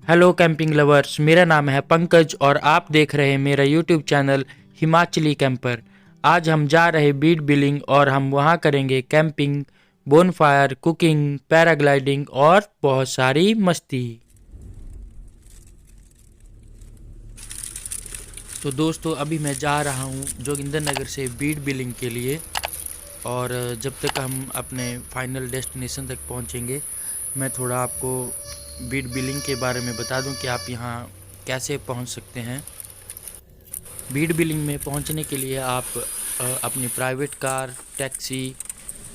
Hello camping lovers, मेरा नाम है पंकज और आप देख रहे हैं मेरा यूट्यूब चैनल हिमाचली कैंपर। आज हम जा रहे बीड बिलिंग और हम वहाँ करेंगे कैंपिंग, बोनफायर, कुकिंग, पैराग्लाइडिंग और बहुत सारी मस्ती। तो दोस्तों अभी मैं जा रहा हूँ जोगिंदर नगर से बीड बिलिंग के लिए और जब तक हम अपने फाइनल डेस्टिनेशन तक पहुँचेंगे मैं थोड़ा आपको बीड बिलिंग के बारे में बता दूं कि आप यहाँ कैसे पहुँच सकते हैं। बीड बिलिंग में पहुँचने के लिए आप अपनी प्राइवेट कार, टैक्सी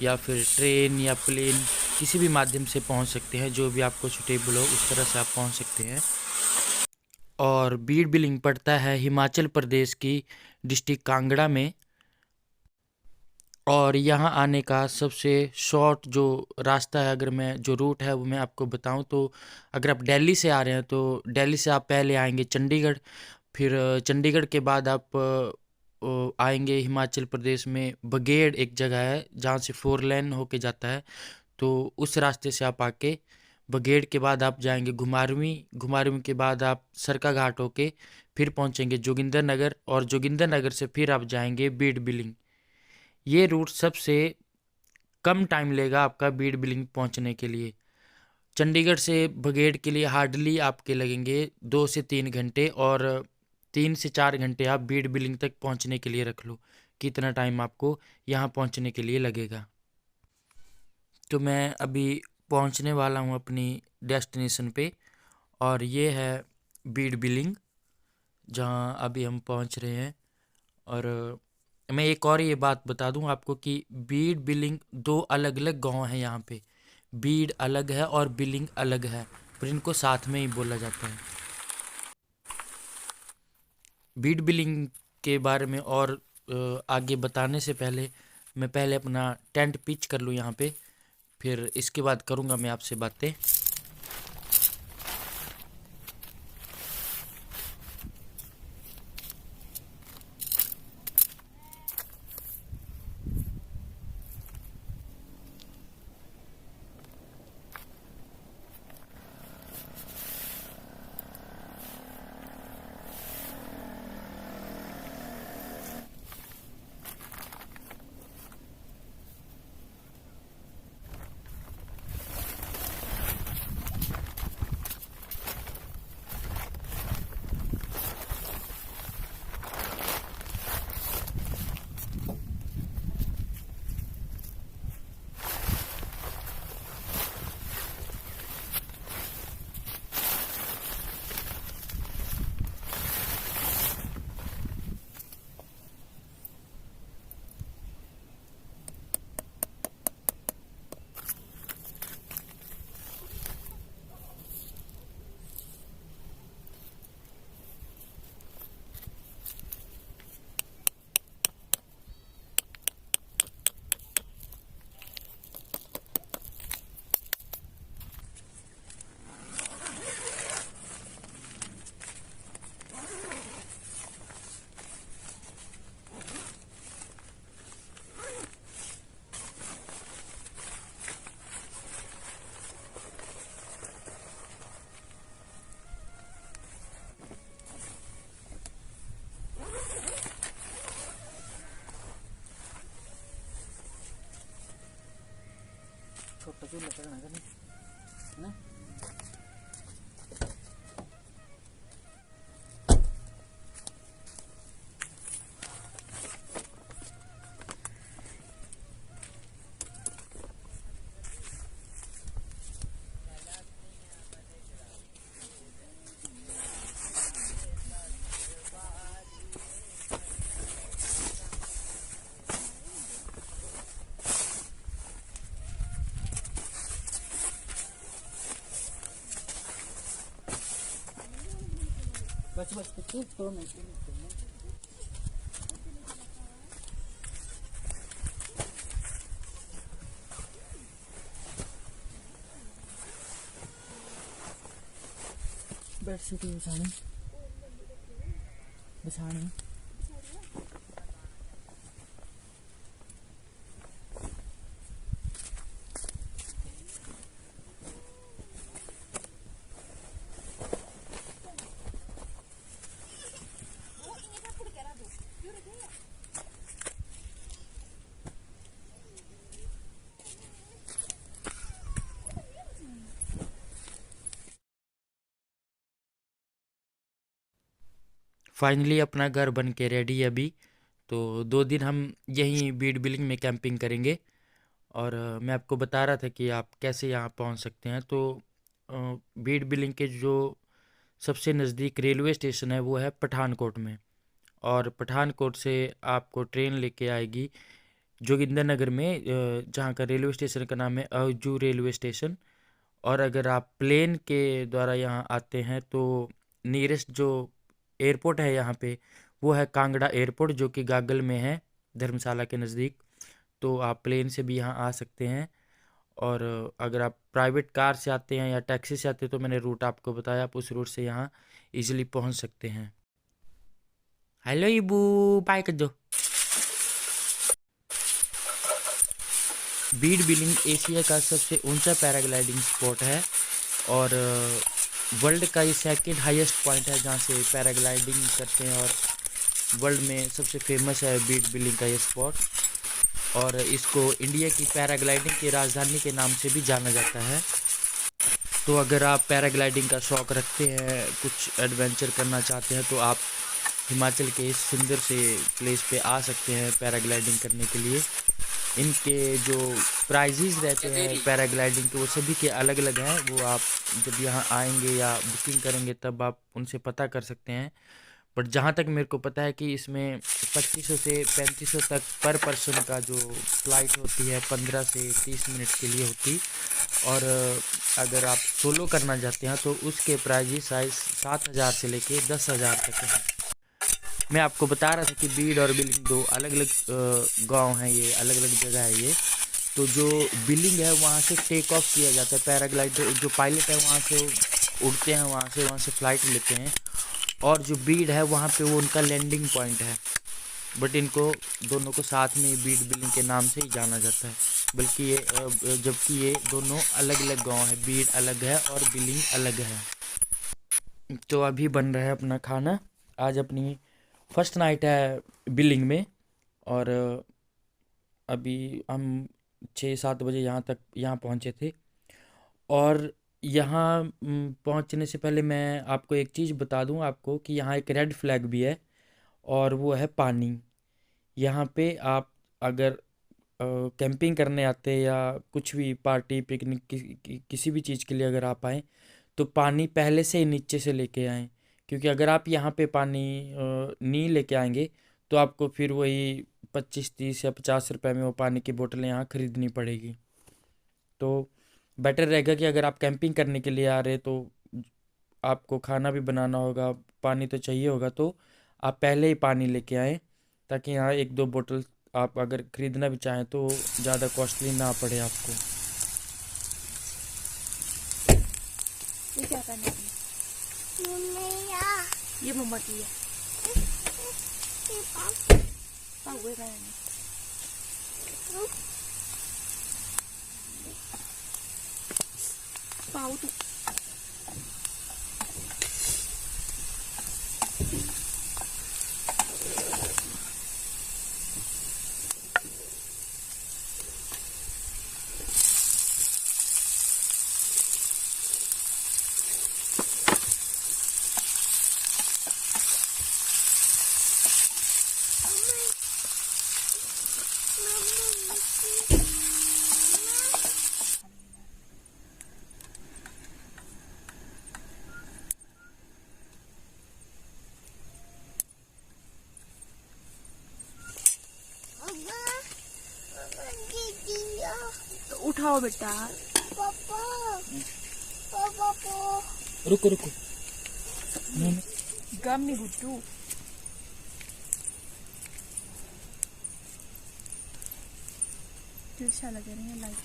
या फिर ट्रेन या प्लेन किसी भी माध्यम से पहुँच सकते हैं। जो भी आपको सूटेबल हो उस तरह से आप पहुँच सकते हैं। और बीड बिलिंग पड़ता है हिमाचल प्रदेश की डिस्ट्रिक्ट कांगड़ा में। और यहाँ आने का सबसे शॉर्ट जो रास्ता है, अगर मैं जो रूट है वो मैं आपको बताऊं तो अगर आप दिल्ली से आ रहे हैं तो दिल्ली से आप पहले आएंगे चंडीगढ़, फिर चंडीगढ़ के बाद आप आएंगे हिमाचल प्रदेश में बगेड़ एक जगह है जहाँ से 4 लेन होके जाता है। तो उस रास्ते से आप आके बगेड़ के बाद आप जाएंगे घुमारवीं, घुमारवीं के बाद आप सरका घाट होके फिर पहुँचेंगे जोगिंदर नगर और जोगिंदर नगर से फिर आप जाएंगे बीड बिलिंग। ये रूट सबसे कम टाइम लेगा आपका बीड बिलिंग पहुंचने के लिए। चंडीगढ़ से बगेड़ के लिए हार्डली आपके लगेंगे 2 से 3 घंटे और 3 से 4 घंटे आप बीड बिलिंग तक पहुंचने के लिए रख लो कि इतना टाइम आपको यहाँ पहुंचने के लिए लगेगा। तो मैं अभी पहुंचने वाला हूँ अपनी डेस्टिनेशन पे और ये है बीड बिलिंग जहाँ अभी हम पहुंच रहे हैं। और मैं एक और ये बात बता दूं आपको कि बीड बिलिंग दो अलग अलग गांव हैं यहाँ पे। बीड अलग है और बिलिंग अलग है, पर इनको साथ में ही बोला जाता है। बीड बिलिंग के बारे में और आगे बताने से पहले मैं पहले अपना टेंट पिच कर लूँ यहाँ पे, फिर इसके बाद करूँगा मैं आपसे बातें। छोटा चूल्हा करना ना। बस बस कुछ तो नहीं बेडशीट बिछानी बिछानी फाइनली अपना घर बन के रेडी है अभी। तो 2 दिन हम यहीं बीड बिलिंग में कैंपिंग करेंगे। और मैं आपको बता रहा था कि आप कैसे यहाँ पहुँच सकते हैं। तो बीड बिलिंग के जो सबसे नज़दीक रेलवे स्टेशन है वो है पठानकोट में। और पठानकोट से आपको ट्रेन लेके आएगी जोगिंदर नगर में, जहाँ का रेलवे स्टेशन का नाम है अजू रेलवे स्टेशन। और अगर आप प्लेन के द्वारा यहाँ आते हैं तो नियरेस्ट जो एयरपोर्ट है यहाँ पे वो है कांगड़ा एयरपोर्ट, जो कि गागल में है, धर्मशाला के नज़दीक। तो आप प्लेन से भी यहाँ आ सकते हैं। और अगर आप प्राइवेट कार से आते हैं या टैक्सी से आते हैं तो मैंने रूट आपको बताया, आप उस रूट से यहाँ इजीली पहुँच सकते हैं। हेलो इबू, बाय कर दो। बीड बिलिंग एशिया का सबसे ऊंचा पैराग्लाइडिंग स्पॉट है और वर्ल्ड का ये सेकंड हाईएस्ट पॉइंट है जहाँ से पैराग्लाइडिंग करते हैं। और वर्ल्ड में सबसे फेमस है बीड बिलिंग का ये स्पॉट। और इसको इंडिया की पैराग्लाइडिंग की राजधानी के नाम से भी जाना जाता है। तो अगर आप पैराग्लाइडिंग का शौक़ रखते हैं, कुछ एडवेंचर करना चाहते हैं, तो आप हिमाचल के इस सुंदर से प्लेस पे आ सकते हैं पैराग्लाइडिंग करने के लिए। इनके जो प्राइजेज़ रहते हैं पैराग्लाइडिंग के वो सभी के अलग अलग हैं। वो आप जब यहाँ आएंगे या बुकिंग करेंगे तब आप उनसे पता कर सकते हैं। बट जहाँ तक मेरे को पता है कि इसमें 2500 से 3500 तक पर पर्सन का जो फ़्लाइट होती है 15 से 30 मिनट के लिए होती। और अगर आप सोलो करना चाहते हैं तो उसके प्राइजेस साइज 7000 से लेके 10,000 तक है। मैं आपको बता रहा था कि बीड और बिलिंग दो अलग अलग गांव हैं, ये अलग अलग जगह है ये। तो जो बिलिंग है वहाँ से टेक ऑफ किया जाता है, पैराग्लाइडर जो पायलट है वहाँ से उड़ते हैं, वहाँ से फ़्लाइट लेते हैं। और जो बीड है वहाँ पे वो उनका लैंडिंग पॉइंट है। बट इनको दोनों को साथ में बीड बिलिंग के नाम से ही जाना जाता है। बल्कि ये जबकि ये दोनों अलग अलग गांव है, बीड अलग है और बिलिंग अलग है। तो अभी बन रहा है अपना खाना। आज अपनी फर्स्ट नाइट है बिलिंग में। और अभी हम 6-7 बजे यहाँ पहुँचे थे। और यहाँ पहुँचने से पहले मैं आपको एक चीज़ बता दूँ आपको कि यहाँ एक रेड फ्लैग भी है और वो है पानी। यहाँ पे आप अगर कैंपिंग करने आते हैं या कुछ भी पार्टी पिकनिक किसी भी चीज़ के लिए अगर आप आएँ तो पानी पहले से ही नीचे से लेके आएँ। क्योंकि अगर आप यहाँ पे पानी नहीं लेके आएंगे तो आपको फिर वही 25-30 या 50 रुपए में वो पानी की बोतलें यहाँ ख़रीदनी पड़ेगी। तो बेटर रहेगा कि अगर आप कैंपिंग करने के लिए आ रहे तो आपको खाना भी बनाना होगा, पानी तो चाहिए होगा, तो आप पहले ही पानी लेके आएँ ताकि यहाँ 1-2 बोतल आप अगर ख़रीदना भी चाहें तो ज़्यादा कॉस्टली ना पड़े आपको। ये क्या करना है? ये मोमबत्ती है। पाव हुए का है। पाव तो उठाओ बेटा। रुको रुको, गम नहीं गुड्डू। तिरछा लग रही है लाइट।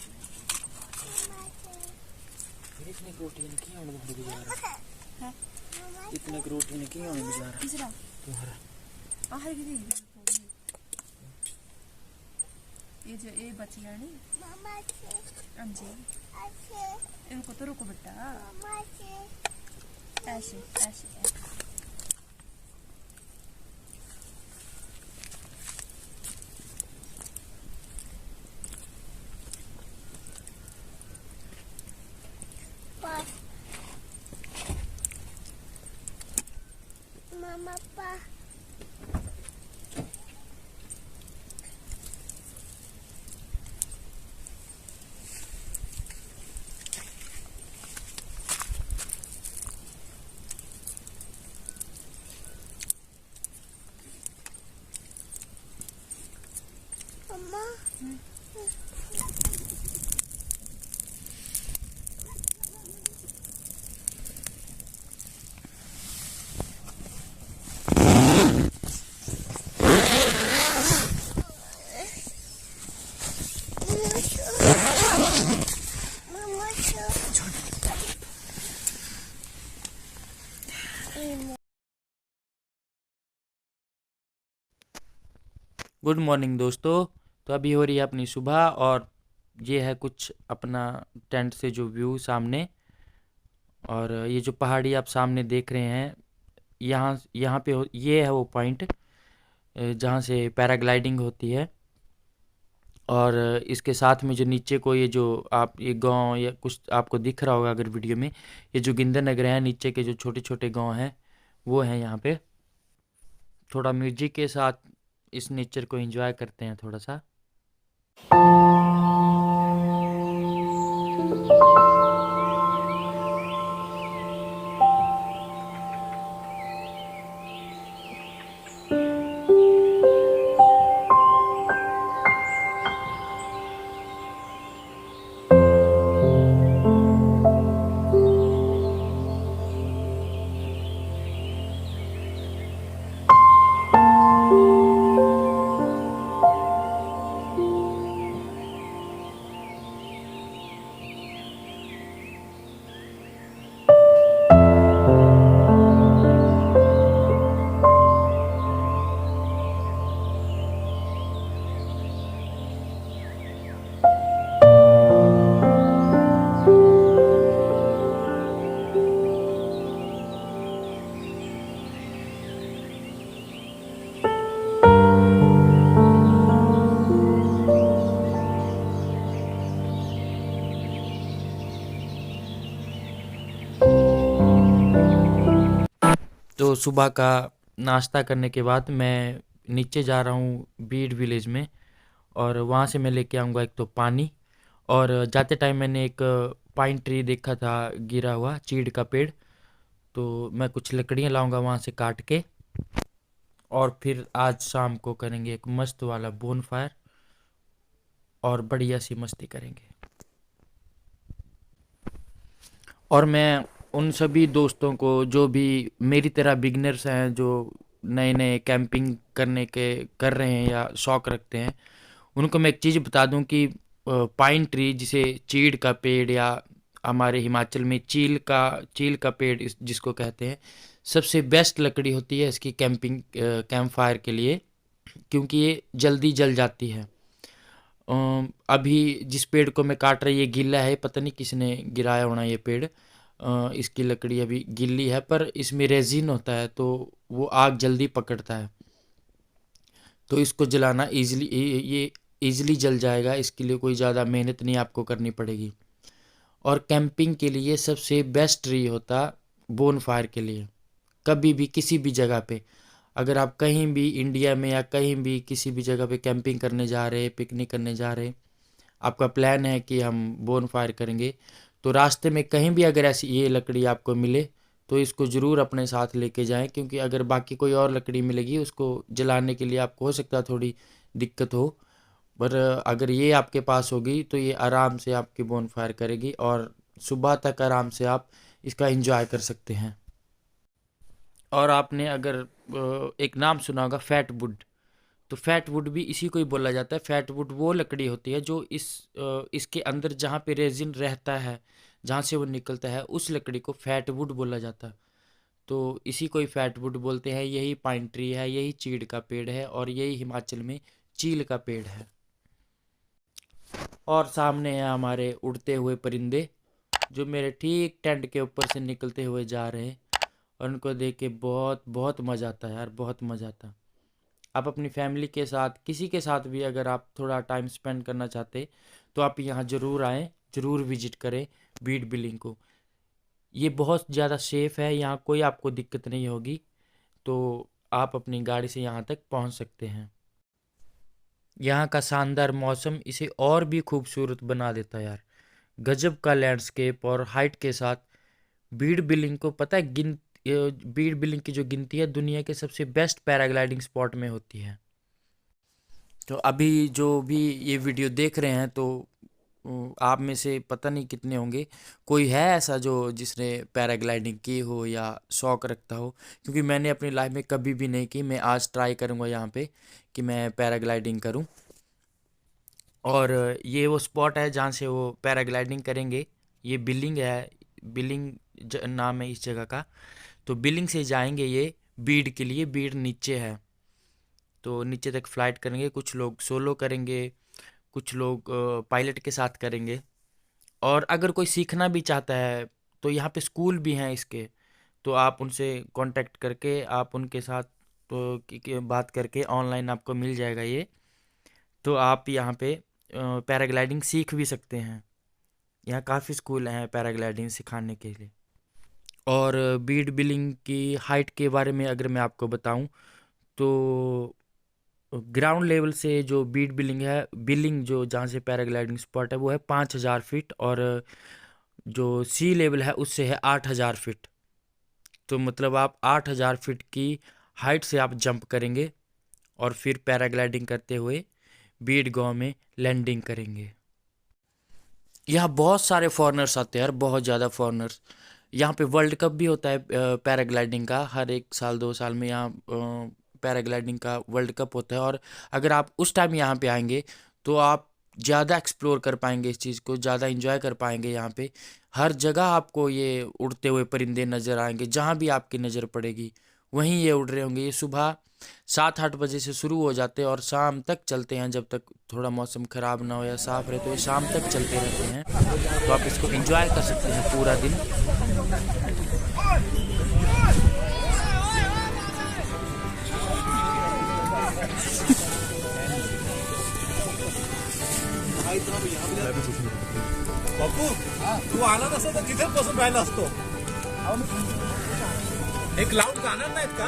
इतने प्रोटीन की होने में गुजारा है, इतने प्रोटीन की होने में गुजारा तीसरा तुम्हारा आहर की ये जो ये बचिया नहीं अंजी इनको तो रुको बेटा। ऐसे ऐसे Mama, Pa. गुड मॉर्निंग दोस्तों। तो अभी हो रही है अपनी सुबह और ये है कुछ अपना टेंट से जो व्यू सामने, और ये जो पहाड़ी आप सामने देख रहे हैं, यहाँ यहाँ पे ये है वो पॉइंट जहाँ से पैराग्लाइडिंग होती है। और इसके साथ में जो नीचे को ये जो आप ये गांव या कुछ आपको दिख रहा होगा अगर वीडियो में, ये जो गिंदर नगर है, नीचे के जो छोटे छोटे गांव हैं वो हैं यहाँ पे। थोड़ा म्यूजिक के साथ इस नेचर को एंजॉय करते हैं थोड़ा सा। तो सुबह का नाश्ता करने के बाद मैं नीचे जा रहा हूँ बीड विलेज में, और वहाँ से मैं लेके आऊँगा एक तो पानी, और जाते टाइम मैंने एक पाइन ट्री देखा था गिरा हुआ, चीड़ का पेड़। तो मैं कुछ लकड़ियाँ लाऊंगा वहाँ से काट के, और फिर आज शाम को करेंगे एक मस्त वाला बोन फायर और बढ़िया सी मस्ती करेंगे। और मैं उन सभी दोस्तों को जो भी मेरी तरह बिगनर्स हैं, जो नए नए कैंपिंग करने के कर रहे हैं या शौक रखते हैं, उनको मैं एक चीज़ बता दूं कि पाइन ट्री, जिसे चीड़ का पेड़ या हमारे हिमाचल में चील का पेड़ जिसको कहते हैं, सबसे बेस्ट लकड़ी होती है इसकी कैंप फायर के लिए, क्योंकि ये जल्दी जल जाती है। अभी जिस पेड़ को मैं काट रहा, ये गीला है, पता नहीं किसने गिराया होना ये पेड़। इसकी लकड़ी अभी गीली है, पर इसमें रेजिन होता है तो वो आग जल्दी पकड़ता है, तो इसको जलाना इजीली, ये इजीली जल जाएगा। इसके लिए कोई ज़्यादा मेहनत नहीं आपको करनी पड़ेगी। और कैंपिंग के लिए सबसे बेस्ट ट्री होता बोन फायर के लिए, कभी भी किसी भी जगह पे, अगर आप कहीं भी इंडिया में या कहीं भी किसी भी जगह पे कैंपिंग करने जा रहे हैं, पिकनिक करने जा रहे हैं, आपका प्लान है कि हम बोन फायर करेंगे, तो रास्ते में कहीं भी अगर ऐसी ये लकड़ी आपको मिले तो इसको ज़रूर अपने साथ लेके जाएं, क्योंकि अगर बाकी कोई और लकड़ी मिलेगी उसको जलाने के लिए आपको हो सकता है थोड़ी दिक्कत हो, पर अगर ये आपके पास होगी तो ये आराम से आपकी बोन फायर करेगी और सुबह तक आराम से आप इसका एंजॉय कर सकते हैं। और आपने अगर एक नाम सुना होगा फैट वुड, तो फैट वुड भी इसी को ही बोला जाता है। फैट वुड वो लकड़ी होती है जो इसके अंदर जहाँ पे रेजिन रहता है, जहाँ से वो निकलता है, उस लकड़ी को फैट वुड बोला जाता है। तो इसी को ही फैट वुड बोलते हैं। यही पाइन ट्री है, यही चीड़ का पेड़ है, और यही हिमाचल में चील का पेड़ है। और सामने है हमारे उड़ते हुए परिंदे, जो मेरे ठीक टेंट के ऊपर से निकलते हुए जा रहे हैं, और उनको देख के बहुत बहुत मज़ा आता है यार, बहुत मज़ा आता है। आप अपनी फैमिली के साथ, किसी के साथ भी अगर आप थोड़ा टाइम स्पेंड करना चाहते तो आप यहाँ ज़रूर आएँ, ज़रूर विजिट करें बीड बिलिंग को। ये बहुत ज़्यादा सेफ़ है, यहाँ कोई आपको दिक्कत नहीं होगी, तो आप अपनी गाड़ी से यहाँ तक पहुँच सकते हैं। यहाँ का शानदार मौसम इसे और भी खूबसूरत बना देता है यार। गजब का लैंडस्केप और हाइट के साथ बीड बिलिंग को पता है बीड बिलिंग की जो गिनती है दुनिया के सबसे बेस्ट पैराग्लाइडिंग स्पॉट में होती है। तो अभी जो भी ये वीडियो देख रहे हैं, तो आप में से पता नहीं कितने होंगे, कोई है ऐसा जो जिसने पैराग्लाइडिंग की हो या शौक रखता हो, क्योंकि मैंने अपनी लाइफ में कभी भी नहीं की। मैं आज ट्राई करूँगा यहाँ पे कि मैं पैराग्लाइडिंग करूँ। और ये वो स्पॉट है जहाँ से वो पैराग्लाइडिंग करेंगे। ये बिलिंग है, बिलिंग नाम है इस जगह का। तो बिलिंग से जाएंगे ये बीड के लिए, बीड नीचे है, तो नीचे तक फ्लाइट करेंगे। कुछ लोग सोलो करेंगे, कुछ लोग पायलट के साथ करेंगे। और अगर कोई सीखना भी चाहता है तो यहाँ पे स्कूल भी हैं इसके, तो आप उनसे कांटेक्ट करके आप उनके साथ तो बात करके ऑनलाइन आपको मिल जाएगा ये। तो आप यहाँ पे पैराग्लाइडिंग सीख भी सकते हैं। यहाँ काफ़ी स्कूल हैं पैराग्लाइडिंग सिखाने के लिए। और बीड बिलिंग की हाइट के बारे में अगर मैं आपको बताऊं तो ग्राउंड लेवल से जो बीड बिलिंग है, बिलिंग जो जहाँ से पैराग्लाइडिंग स्पॉट है वो है 5,000 फीट, और जो सी लेवल है उससे है 8,000 फीट। तो मतलब आप 8,000 फीट की हाइट से आप जंप करेंगे और फिर पैराग्लाइडिंग करते हुए बीड गांव में लैंडिंग करेंगे। यहाँ बहुत सारे फॉरेनर्स आते हैं यार, बहुत ज़्यादा फॉरेनर्स। यहाँ पे वर्ल्ड कप भी होता है पैराग्लाइडिंग का, हर 1 साल 2 साल में यहाँ पैराग्लाइडिंग का वर्ल्ड कप होता है। और अगर आप उस टाइम यहाँ पे आएंगे तो आप ज़्यादा एक्सप्लोर कर पाएंगे इस चीज़ को, ज़्यादा इंजॉय कर पाएंगे। यहाँ पे हर जगह आपको ये उड़ते हुए परिंदे नज़र आएंगे, जहाँ भी आपकी नज़र पड़ेगी वहीं ये उड़ रहे होंगे। ये सुबह 7-8 बजे से शुरू हो जाते हैं और शाम तक चलते हैं, जब तक थोड़ा मौसम ख़राब ना हो या साफ़ रहे तो ये शाम तक चलते रहते हैं। तो आप इसको एंजॉय कर सकते हैं पूरा दिन। बापू तू आला नसता तर तिथेच बसून राहिला असतो. एक लाऊड गाणार नाहीत का?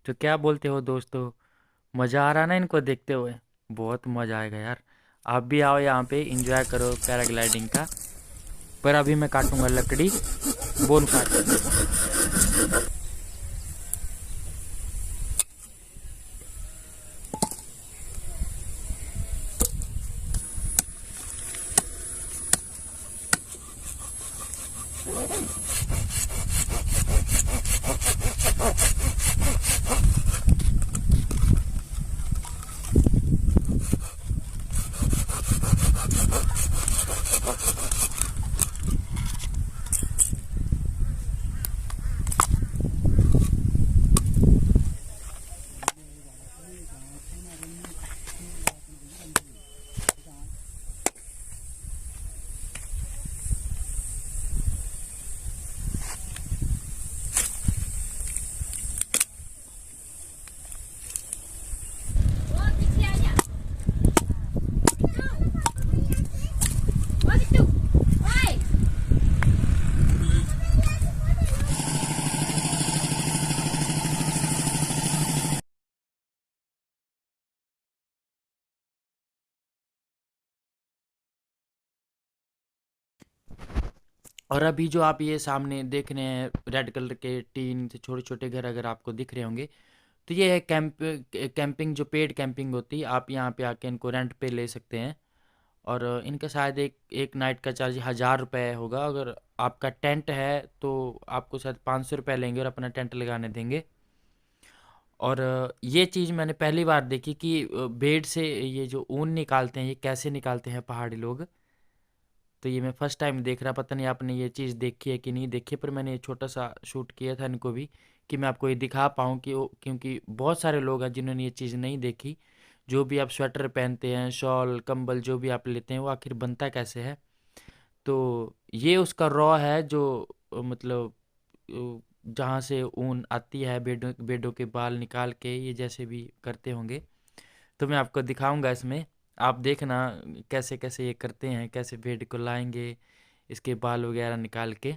तो क्या बोलते हो दोस्तों, मज़ा आ रहा ना इनको देखते हुए? बहुत मज़ा आएगा यार। आप भी आओ यहाँ पे एंजॉय करो पैराग्लाइडिंग का। पर अभी मैं काटूंगा लकड़ी बोन फायर। और अभी जो आप ये सामने देख रहे हैं रेड कलर के टीन से छोटे छोटे घर अगर आपको दिख रहे होंगे, तो ये है कैंपिंग, जो पेड कैंपिंग होती है। आप यहाँ पे आके इनको रेंट पे ले सकते हैं। और इनका शायद एक एक नाइट का चार्ज 1,000 रुपये होगा। अगर आपका टेंट है तो आपको शायद 500 रुपये लेंगे और अपना टेंट लगाने देंगे। और ये चीज़ मैंने पहली बार देखी कि भेड़ से ये जो ऊन निकालते हैं ये कैसे निकालते हैं पहाड़ी लोग। तो ये मैं फर्स्ट टाइम देख रहा, पता नहीं आपने ये चीज़ देखी है कि नहीं देखी है, पर मैंने ये छोटा सा शूट किया था इनको भी कि मैं आपको ये दिखा पाऊँ कि क्योंकि बहुत सारे लोग हैं जिन्होंने ये चीज़ नहीं देखी। जो भी आप स्वेटर पहनते हैं, शॉल कंबल जो भी आप लेते हैं, वो आखिर बनता कैसे है। तो ये उसका रॉ है जो मतलब जहाँ से ऊन आती है, भेड़ों भेड़ों के बाल निकाल के ये जैसे भी करते होंगे। तो मैं आपको दिखाऊंगा इसमें, आप देखना कैसे कैसे ये करते हैं, कैसे भेड़ को लाएंगे इसके बाल वगैरह निकाल के।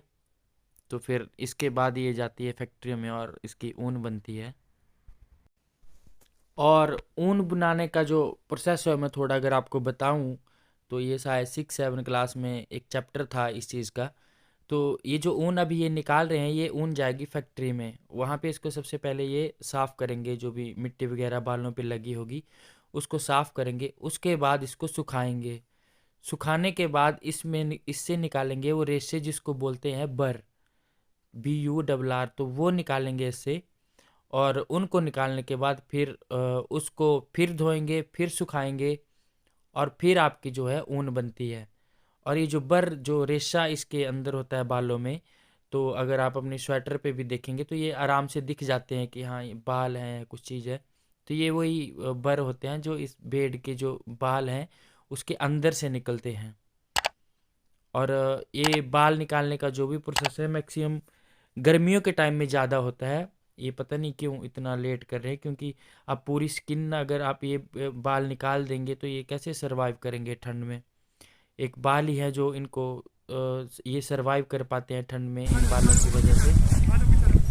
तो फिर इसके बाद ये जाती है फैक्ट्री में और इसकी ऊन बनती है। और ऊन बनाने का जो प्रोसेस है मैं थोड़ा अगर आपको बताऊं तो ये शायद 6-7 क्लास में एक चैप्टर था इस चीज़ का। तो ये जो ऊन अभी ये निकाल रहे हैं, ये ऊन जाएगी फैक्ट्री में। वहाँ पे इसको सबसे पहले ये साफ़ करेंगे, जो भी मिट्टी वगैरह बालों पे लगी होगी उसको साफ़ करेंगे। उसके बाद इसको सुखाएंगे। सुखाने के बाद इससे निकालेंगे वो रेशे जिसको बोलते हैं बर, BURR, तो वो निकालेंगे इससे। और उनको निकालने के बाद फिर उसको फिर धोएंगे, फिर सुखाएंगे, और फिर आपकी जो है ऊन बनती है। और ये जो बर, जो रेशा इसके अंदर होता है बालों में, तो अगर आप अपने स्वेटर पे भी देखेंगे तो ये आराम से दिख जाते हैं कि हाँ ये बाल हैं, कुछ चीज़ है। तो ये वही बर होते हैं जो इस भेड़ के जो बाल हैं उसके अंदर से निकलते हैं। और ये बाल निकालने का जो भी प्रोसेस है मैक्सिमम गर्मियों के टाइम में ज़्यादा होता है। ये पता नहीं क्यों इतना लेट कर रहे हैं, क्योंकि आप पूरी स्किन अगर आप ये बाल निकाल देंगे तो ये कैसे सरवाइव करेंगे ठंड में। एक बाल ही है जो इनको ये सरवाइव कर पाते हैं ठंड में, इन बालों की वजह से।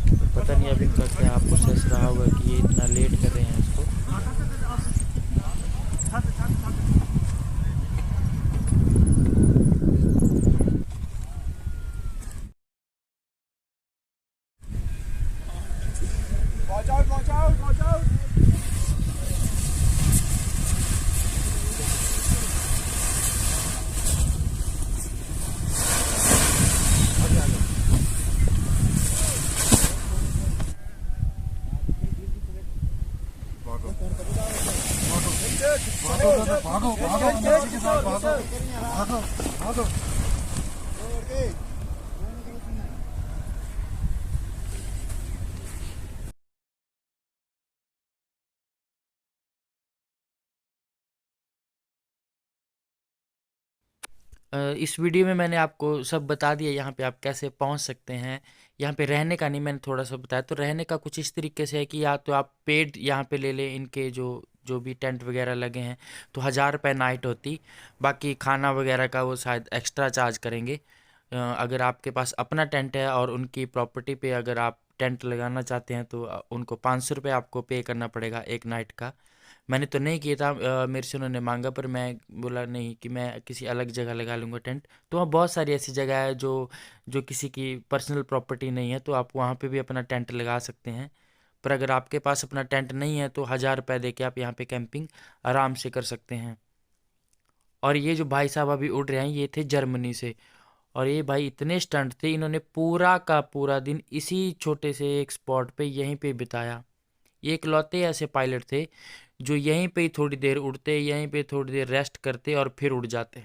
तो पता नहीं अब इनका क्या प्रोसेस रहा होगा कि ये इतना लेट कर रहे हैं इसको। Watch out! भागो। इस वीडियो में मैंने आपको सब बता दिया यहाँ पे आप कैसे पहुँच सकते हैं। यहाँ पे रहने का नहीं, मैंने थोड़ा सा बताया। तो रहने का कुछ इस तरीके से है कि या तो आप पेड यहाँ पे ले लें, इनके जो जो भी टेंट वगैरह लगे हैं, तो 1000 रुपये नाइट होती। बाकी खाना वगैरह का वो शायद एक्स्ट्रा चार्ज करेंगे। अगर आपके पास अपना टेंट है और उनकी प्रॉपर्टी पे अगर आप टेंट लगाना चाहते हैं तो उनको 500 रुपये आपको पे करना पड़ेगा एक नाइट का। मैंने तो नहीं किया था, मेरे से उन्होंने मांगा, पर मैं बोला नहीं कि मैं किसी अलग जगह लगा लूँगा टेंट। तो वहाँ बहुत सारी ऐसी जगह है जो जो किसी की पर्सनल प्रॉपर्टी नहीं है, तो आप वहाँ पे भी अपना टेंट लगा सकते हैं। पर अगर आपके पास अपना टेंट नहीं है तो 1000 रुपये दे के आप यहाँ पे कैंपिंग आराम से कर सकते हैं। और ये जो भाई साहब अभी उड़ रहे हैं ये थे जर्मनी से। और ये भाई इतने स्टंट थे, इन्होंने पूरा का पूरा दिन इसी छोटे से एक स्पॉट पे यहीं पे बिताया। ये इकलौते ऐसे पायलट थे जो यहीं पे ही थोड़ी देर उड़ते, यहीं पे थोड़ी देर रेस्ट करते और फिर उड़ जाते।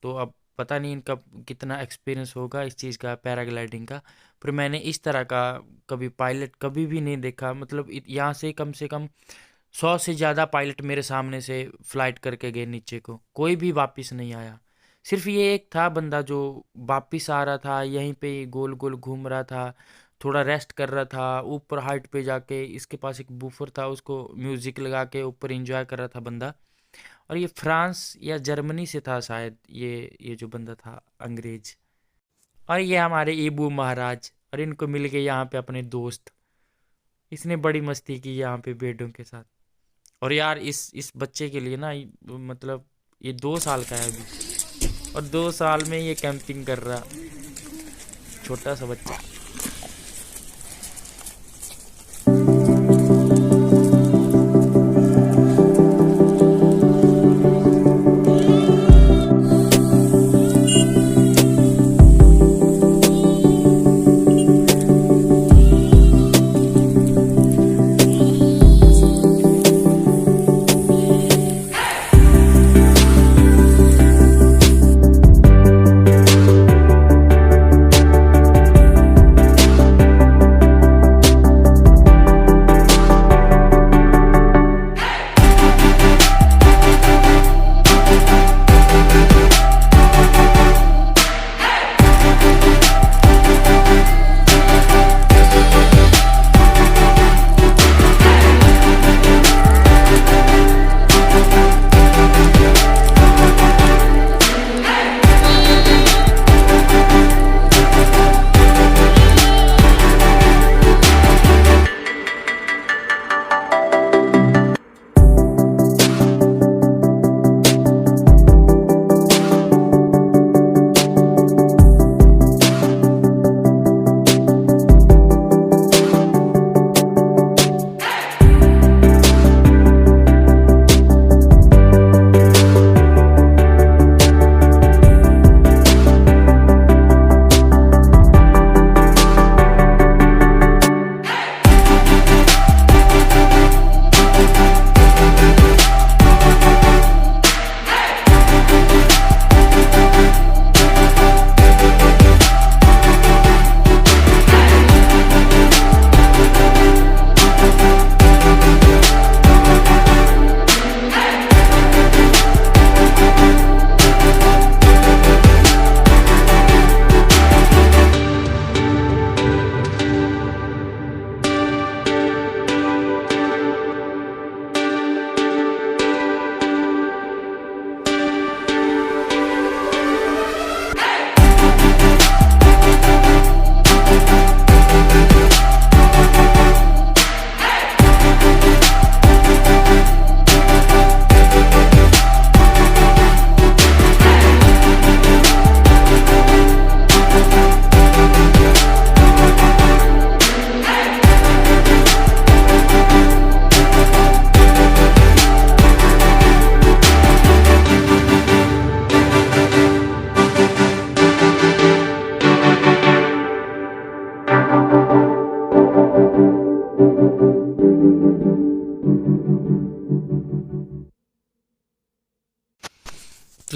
तो अब पता नहीं इनका कितना एक्सपीरियंस होगा इस चीज़ का, पैराग्लाइडिंग का। पर मैंने इस तरह का कभी पायलट कभी भी नहीं देखा। मतलब यहाँ से कम 100 से ज़्यादा पायलट मेरे सामने से फ्लाइट करके गए नीचे को, कोई भी वापस नहीं आया। सिर्फ ये एक था बंदा जो वापस आ रहा था, यहीं पे गोल गोल घूम रहा था, थोड़ा रेस्ट कर रहा था ऊपर हाइट पे जाके। इसके पास एक बूफर था, उसको म्यूज़िक लगा के ऊपर एंजॉय कर रहा था बंदा। और ये फ्रांस या जर्मनी से था शायद, ये जो बंदा था अंग्रेज। और ये हमारे ईबू महाराज, और इनको मिल गए यहाँ पे अपने दोस्त। इसने बड़ी मस्ती की यहाँ पे भेड़ों के साथ। और यार इस बच्चे के लिए ना, मतलब ये 2 साल का है अभी, और 2 साल में ये कैंपिंग कर रहा, छोटा सा बच्चा।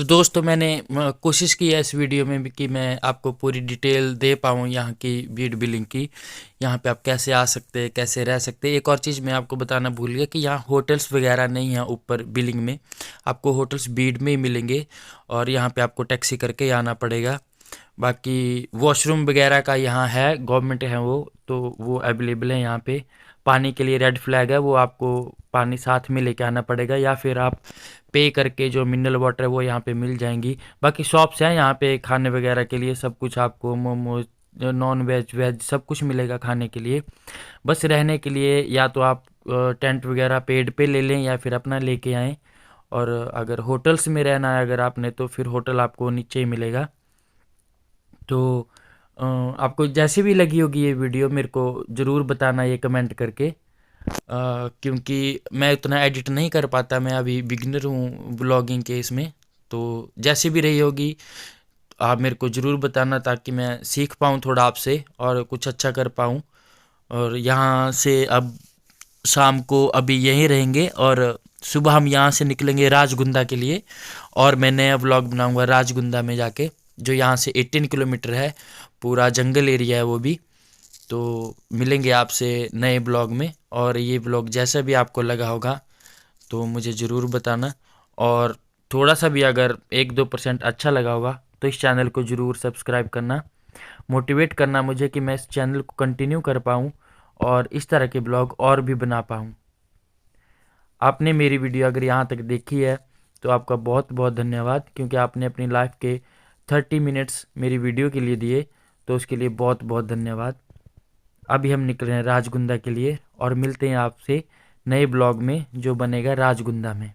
दोस्तों मैंने कोशिश की है इस वीडियो में भी कि मैं आपको पूरी डिटेल दे पाऊँ यहाँ की बीड बिलिंग की, यहाँ पे आप कैसे आ सकते हैं, कैसे रह सकते हैं। एक और चीज़ मैं आपको बताना भूल गया कि यहाँ होटल्स वगैरह नहीं हैं ऊपर बिलिंग में, आपको होटल्स बीड में ही मिलेंगे और यहाँ पे आपको टैक्सी करके ही आना पड़ेगा। बाकी वॉशरूम वगैरह का यहाँ है, गवर्नमेंट है वो, तो वो अवेलेबल है यहाँ पे। पानी के लिए रेड फ्लैग है, वो आपको पानी साथ में लेके आना पड़ेगा या फिर आप पे करके जो मिनरल वाटर है वो यहाँ पे मिल जाएंगी। बाकी शॉप्स हैं यहाँ पे खाने वगैरह के लिए, सब कुछ आपको मोमोज, नॉन वेज वेज सब कुछ मिलेगा खाने के लिए। बस रहने के लिए या तो आप टेंट वगैरह पेड पे ले लें या फिर अपना लेके आएँ। और अगर होटल्स में रहना है अगर आपने, तो फिर होटल आपको नीचे ही मिलेगा। तो आपको जैसी भी लगी होगी ये वीडियो मेरे को ज़रूर बताना ये कमेंट करके, क्योंकि मैं उतना एडिट नहीं कर पाता, मैं अभी बिगिनर हूँ ब्लॉगिंग के इसमें। तो जैसी भी रही होगी आप मेरे को ज़रूर बताना ताकि मैं सीख पाऊँ थोड़ा आपसे और कुछ अच्छा कर पाऊँ। और यहाँ से अब शाम को अभी यहीं रहेंगे और सुबह हम यहाँ से निकलेंगे राजगुंदा के लिए और मैं नया व्लॉग बनाऊँगा राजगुंदा में जाके, जो यहाँ से 18 किलोमीटर है, पूरा जंगल एरिया है वो भी। तो मिलेंगे आपसे नए ब्लॉग में, और ये ब्लॉग जैसा भी आपको लगा होगा तो मुझे ज़रूर बताना। और थोड़ा सा भी अगर 1-2% अच्छा लगा होगा तो इस चैनल को ज़रूर सब्सक्राइब करना, मोटिवेट करना मुझे कि मैं इस चैनल को कंटिन्यू कर पाऊँ और इस तरह के ब्लॉग और भी बना पाऊँ। आपने मेरी वीडियो अगर यहाँ तक देखी है तो आपका बहुत बहुत धन्यवाद, क्योंकि आपने अपनी लाइफ के 30 मिनट्स मेरी वीडियो के लिए दिए, तो उसके लिए बहुत बहुत धन्यवाद। अभी हम निकल रहे हैं राजगुंदा के लिए और मिलते हैं आपसे नए ब्लॉग में जो बनेगा राजगुंदा में।